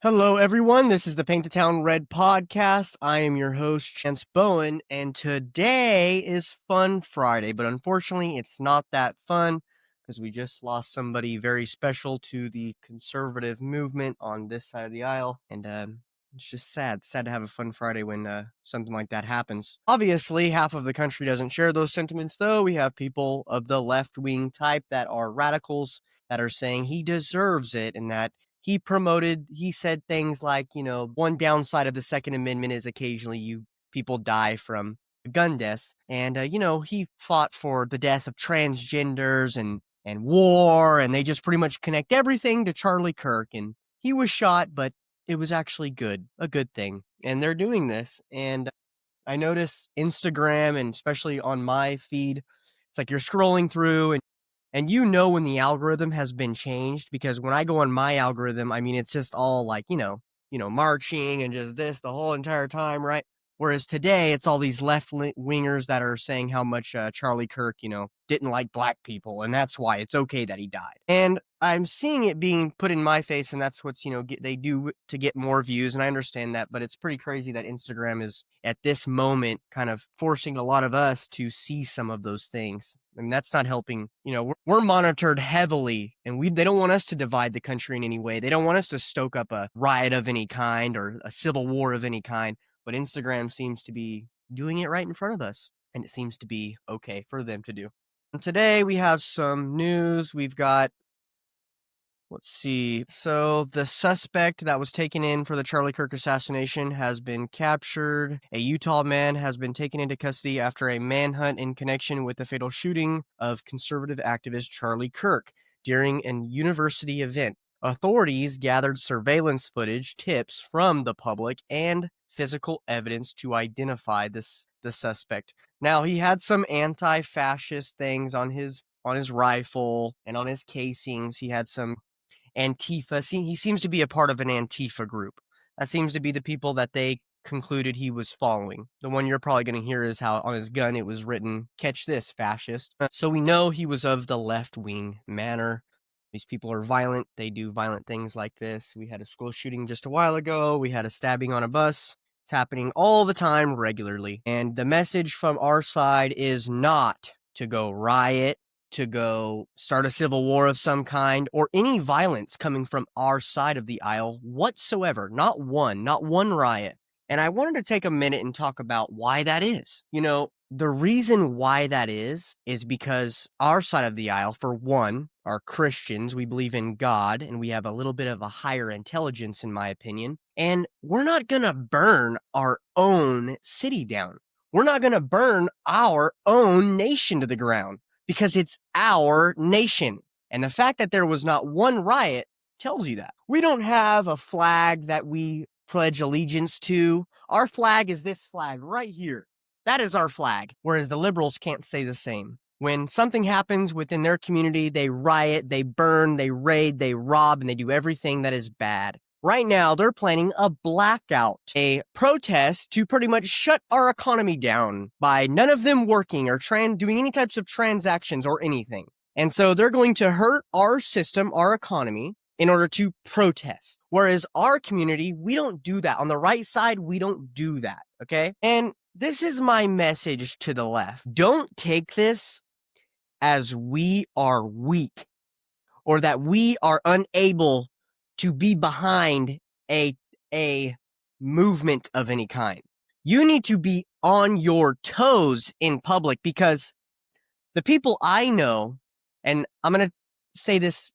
Hello, everyone. This is the Paint the Town Red podcast. I am your host, Chance Bowen, and today is Fun Friday, but unfortunately, it's not that fun because we just lost somebody very special to the conservative movement on this side of the aisle, and it's just sad to have a fun Friday when something like that happens. Obviously, half of the country doesn't share those sentiments, though. We have people of the left-wing type that are radicals that are saying he deserves it and that he said things like, one downside of the Second Amendment is occasionally people die from gun deaths. And, he fought for the death of transgenders and war, and they just pretty much connect everything to Charlie Kirk. And he was shot, but it was actually a good thing. And they're doing this. And I notice Instagram, and especially on my feed, it's like you're scrolling through and when the algorithm has been changed, because when I go on my algorithm, I mean, it's just all like, marching and just this the whole entire time, right? Whereas today, it's all these left-wingers that are saying how much Charlie Kirk, didn't like black people, and that's why it's okay that he died. And I'm seeing it being put in my face, and that's what's, they do to get more views, and I understand that, but it's pretty crazy that Instagram is, at this moment, kind of forcing a lot of us to see some of those things. I mean, that's not helping. We're monitored heavily, and they don't want us to divide the country in any way. They don't want us to stoke up a riot of any kind or a civil war of any kind. But Instagram seems to be doing it right in front of us, and it seems to be okay for them to do. And today we have some news. We've got, let's see. So the suspect that was taken in for the Charlie Kirk assassination has been captured. A Utah man has been taken into custody after a manhunt in connection with the fatal shooting of conservative activist Charlie Kirk during an university event. Authorities gathered surveillance footage, tips from the public, and physical evidence to identify the suspect. Now, he had some anti-fascist things on his rifle and on his casings. He had some Antifa. He seems to be a part of an Antifa group. That seems to be the people that they concluded he was following. The one you're probably going to hear is how on his gun it was written, "Catch this, fascist." So we know he was of the left-wing manner. These people are violent. They do violent things like this. We had a school shooting just a while ago. We had a stabbing on a bus. It's happening all the time, regularly. And the message from our side is not to go riot, to go start a civil war of some kind, or any violence coming from our side of the aisle whatsoever. Not one riot. And I wanted to take a minute and talk about why that is. The reason why that is because our side of the aisle, for one, are Christians. We believe in God, and we have a little bit of a higher intelligence, in my opinion. And we're not going to burn our own city down. We're not going to burn our own nation to the ground because it's our nation. And the fact that there was not one riot tells you that. We don't have a flag that we pledge allegiance to. Our flag is this flag right here. That is our flag, whereas the liberals can't say the same. When something happens within their community, they riot, they burn, they raid, they rob, and they do everything that is bad. Right now, they're planning a blackout, a protest to pretty much shut our economy down by none of them working or doing any types of transactions or anything. And so they're going to hurt our system, our economy, in order to protest. Whereas our community, we don't do that. On the right side, we don't do that, okay? And this is my message to the left. Don't take this as we are weak or that we are unable to be behind a movement of any kind. You need to be on your toes in public, because the people I know, and I'm going to say this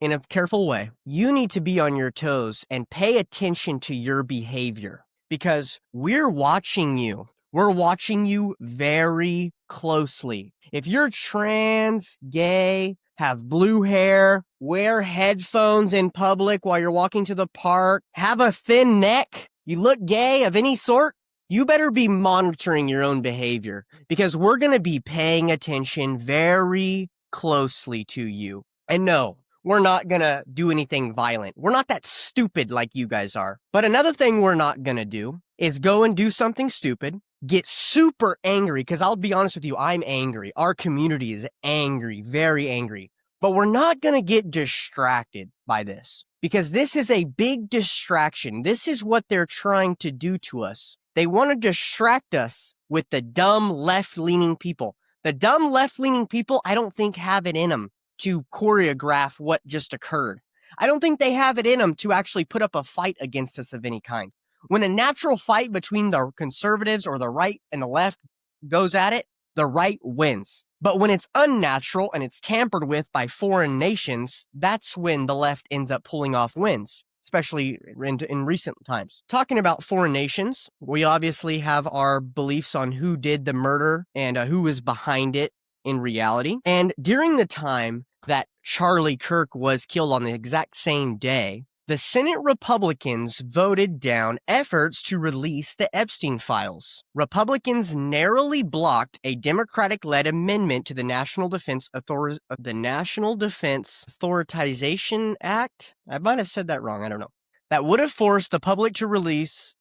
in a careful way, you need to be on your toes and pay attention to your behavior, because we're watching you. We're watching you very closely. If you're trans, gay, have blue hair, wear headphones in public while you're walking to the park, have a thin neck, you look gay of any sort, you better be monitoring your own behavior, because we're going to be paying attention very closely to you. And no, we're not going to do anything violent. We're not that stupid like you guys are. But another thing we're not going to do is go and do something stupid, get super angry, because I'll be honest with you, I'm angry. Our community is angry, very angry. But we're not going to get distracted by this. because this is a big distraction. This is what they're trying to do to us. They want to distract us with the dumb left-leaning people. The dumb left-leaning people, I don't think have it in them to choreograph what just occurred. I don't think they have it in them to actually put up a fight against us of any kind. When a natural fight between the conservatives or the right and the left goes at it, the right wins. But when it's unnatural and it's tampered with by foreign nations, that's when the left ends up pulling off wins, especially in recent times. Talking about foreign nations, we obviously have our beliefs on who did the murder and who is behind it in reality. And during the time that Charlie Kirk was killed on the exact same day, the Senate Republicans voted down efforts to release the Epstein files. Republicans narrowly blocked a Democratic-led amendment to the National Defense Authorization Act. I might have said that wrong. I don't know. That would have forced the public release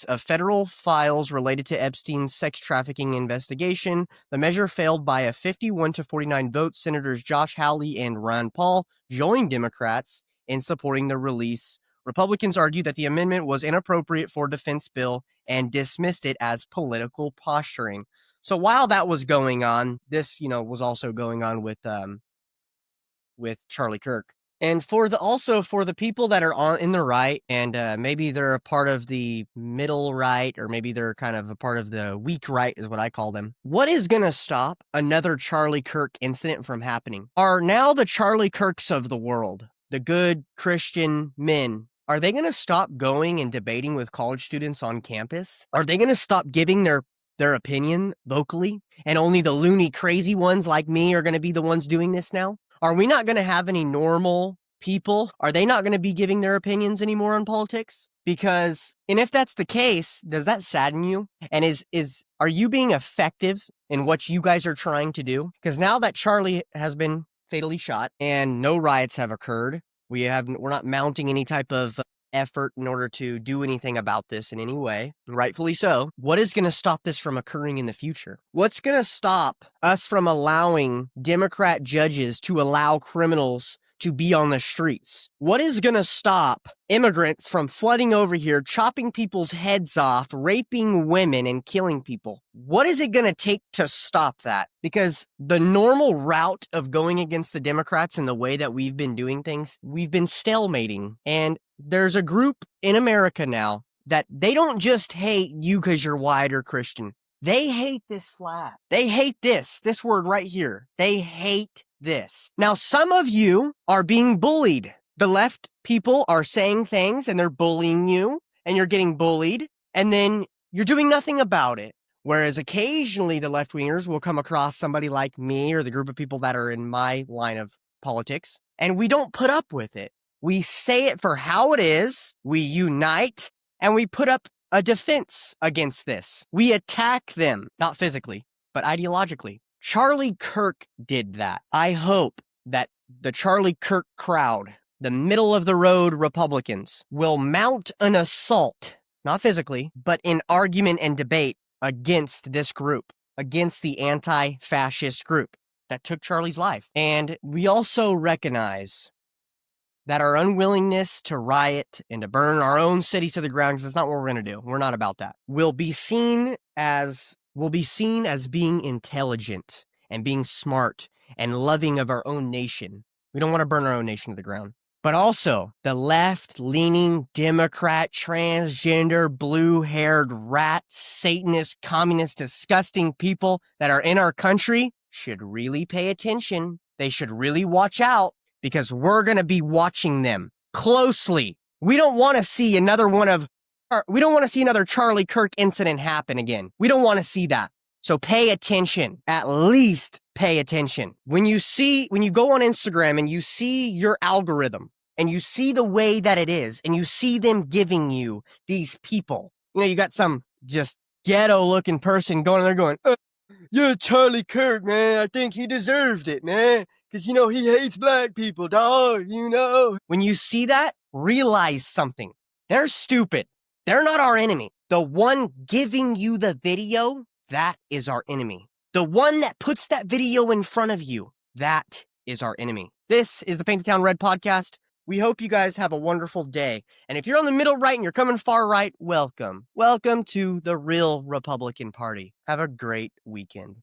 of federal files related to Epstein's sex trafficking investigation. The measure failed by a 51-49 vote. Senators Josh Hawley and Ron Paul joined Democrats in supporting the release. Republicans argued that the amendment was inappropriate for a defense bill and dismissed it as political posturing. So while that was going on, this, was also going on with Charlie Kirk. And for the people that are in the right, and maybe they're a part of the middle right, or maybe they're kind of a part of the weak right, is what I call them. What is going to stop another Charlie Kirk incident from happening? Are now the Charlie Kirks of the world, the good Christian men, are they going to stop going and debating with college students on campus? Are they going to stop giving their opinion vocally? And only the loony crazy ones like me are going to be the ones doing this now? Are we not going to have any normal people? Are they not going to be giving their opinions anymore on politics? And if that's the case, does that sadden you? And are you being effective in what you guys are trying to do? Because now that Charlie has been fatally shot and no riots have occurred, we're not mounting any type of effort in order to do anything about this in any way, rightfully so. What is going to stop this from occurring in the future? What's going to stop us from allowing Democrat judges to allow criminals to be on the streets? What is going to stop immigrants from flooding over here, chopping people's heads off, raping women, and killing people? What is it going to take to stop that? Because the normal route of going against the Democrats and the way that we've been doing things, we've been stalemating. And there's a group in America now that they don't just hate you because you're white or Christian. They hate this flag. They hate this word right here. They hate this. Now, some of you are being bullied. The left people are saying things and they're bullying you and you're getting bullied and then you're doing nothing about it. Whereas occasionally the left-wingers will come across somebody like me or the group of people that are in my line of politics, and we don't put up with it. We say it for how it is, we unite, and we put up a defense against this. We attack them, not physically, but ideologically. Charlie Kirk did that. I hope that the Charlie Kirk crowd, the middle-of-the-road Republicans, will mount an assault, not physically, but in argument and debate against this group, against the anti-fascist group that took Charlie's life. And we also recognize that our unwillingness to riot and to burn our own cities to the ground, because that's not what we're going to do. We're not about that. Will be seen as being intelligent and being smart and loving of our own nation. We don't want to burn our own nation to the ground. But also, the left-leaning, Democrat, transgender, blue-haired, rat, Satanist, communist, disgusting people that are in our country should really pay attention. They should really watch out, because we're going to be watching them closely. We don't want to see another Charlie Kirk incident happen again. We don't want to see that. So pay attention. At least pay attention. When you go on Instagram and you see your algorithm and you see the way that it is and you see them giving you these people, you got some just ghetto looking person going there going, yeah, Charlie Kirk, man, I think he deserved it, man. Because, he hates black people, dog, When you see that, realize something. They're stupid. They're not our enemy. The one giving you the video, that is our enemy. The one that puts that video in front of you, that is our enemy. This is the Paint the Town Red podcast. We hope you guys have a wonderful day. And if you're on the middle right and you're coming far right, welcome. Welcome to the real Republican Party. Have a great weekend.